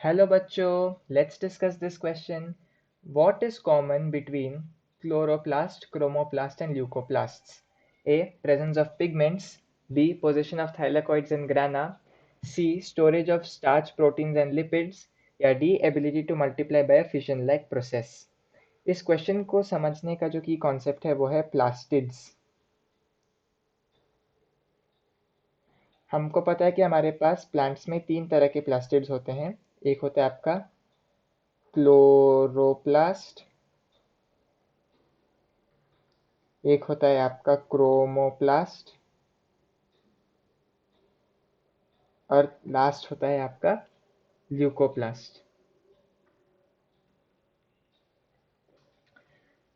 Hello bachcho, let's discuss this question. What is common between chloroplast, chromoplast and leucoplasts? A. Presence of pigments. B. Position of thylakoids and grana. C. Storage of starch, proteins and lipids. या D. Ability to multiply by a fission-like process. इस question को समझने का जो की concept है वो है प्लास्टिड्स। हमको पता है कि हमारे पास प्लांट्स में तीन तरह के प्लास्टिड्स होते हैं। एक होता है आपका क्लोरोप्लास्ट, एक होता है आपका क्रोमोप्लास्ट और लास्ट होता है आपका ल्यूकोप्लास्ट।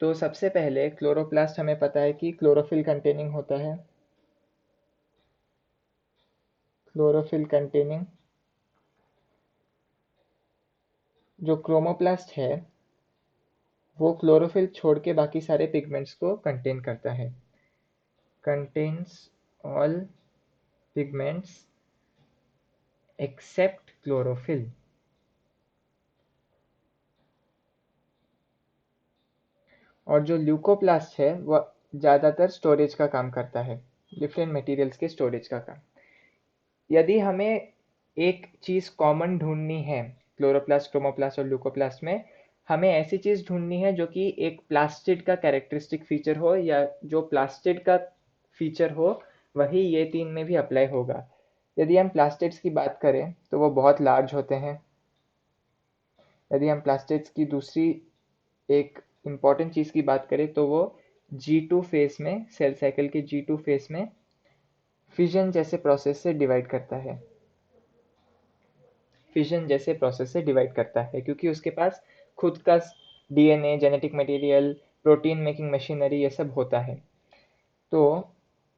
तो सबसे पहले क्लोरोप्लास्ट हमें पता है कि क्लोरोफिल कंटेनिंग होता है। क्लोरोफिल कंटेनिंग जो क्रोमोप्लास्ट है वो क्लोरोफिल छोड़ के बाकी सारे पिगमेंट्स को कंटेन करता है। Contains all pigments except chlorophyll. और जो ल्यूकोप्लास्ट है वह ज़्यादातर स्टोरेज का काम करता है, डिफरेंट मटेरियल्स के स्टोरेज का काम। यदि हमें एक चीज़ कॉमन ढूंढनी है क्लोरोप्लास्ट, क्रोमोप्लास्ट और ल्यूकोप्लास्ट में, हमें ऐसी चीज़ ढूंढनी है जो कि एक प्लास्टिड का कैरेक्टरिस्टिक फीचर हो या जो प्लास्टिड का फीचर हो वही ये तीन में भी अप्लाई होगा। यदि हम प्लास्टिड्स की बात करें तो वो बहुत लार्ज होते हैं। यदि हम प्लास्टिड्स की दूसरी एक इम्पॉर्टेंट चीज़ की बात करें तो वो G2 फेस में, सेल साइकिल के G2 फेस में फिजन जैसे प्रोसेस से डिवाइड करता है। फिजन जैसे प्रोसेस से डिवाइड करता है क्योंकि उसके पास खुद का DNA, genetic material, protein making machinery ये सब होता है। तो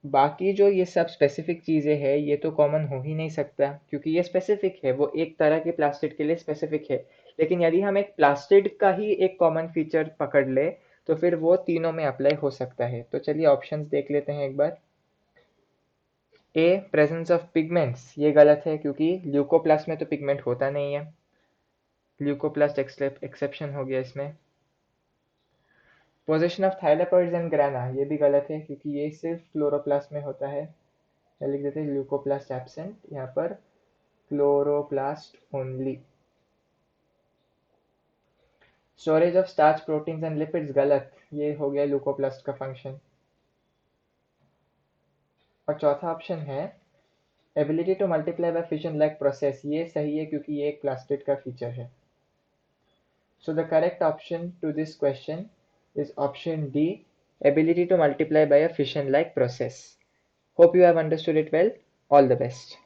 बाकी जो ये सब स्पेसिफिक चीज़ें हैं ये तो कॉमन हो ही नहीं सकता क्योंकि ये स्पेसिफिक है, वो एक तरह के प्लास्टिड के लिए स्पेसिफिक है। लेकिन यदि हम एक प्लास्टिड का ही एक कॉमन फीचर पकड़ ले तो फिर वो तीनों में अप्लाई हो सकता है। तो चलिए ऑप्शंस देख लेते हैं एक बार। ए प्रेजेंस ऑफ पिगमेंट्स, ये गलत है क्योंकि ल्यूकोप्लास्ट में तो पिगमेंट होता नहीं है। ल्यूकोप्लास्ट एक्सेप्शन हो गया इसमें। पोजीशन ऑफ थाइलाकोइड्स एंड ग्राना, ये भी गलत है क्योंकि ये सिर्फ क्लोरोप्लास्ट में होता है। लिख देते हैं ल्यूकोप्लास्ट एब्सेंट, यहाँ पर chloroplast only. Storage of starch, proteins and lipids गलत, ये हो गया ल्यूकोप्लास्ट का फंक्शन। और चौथा ऑप्शन है ability to multiply by fission like process, ये सही है क्योंकि ये एक प्लास्टिड का फीचर है। So the correct option to this question is option D, ability to multiply by a fission like process. Hope you have understood it well. All the best.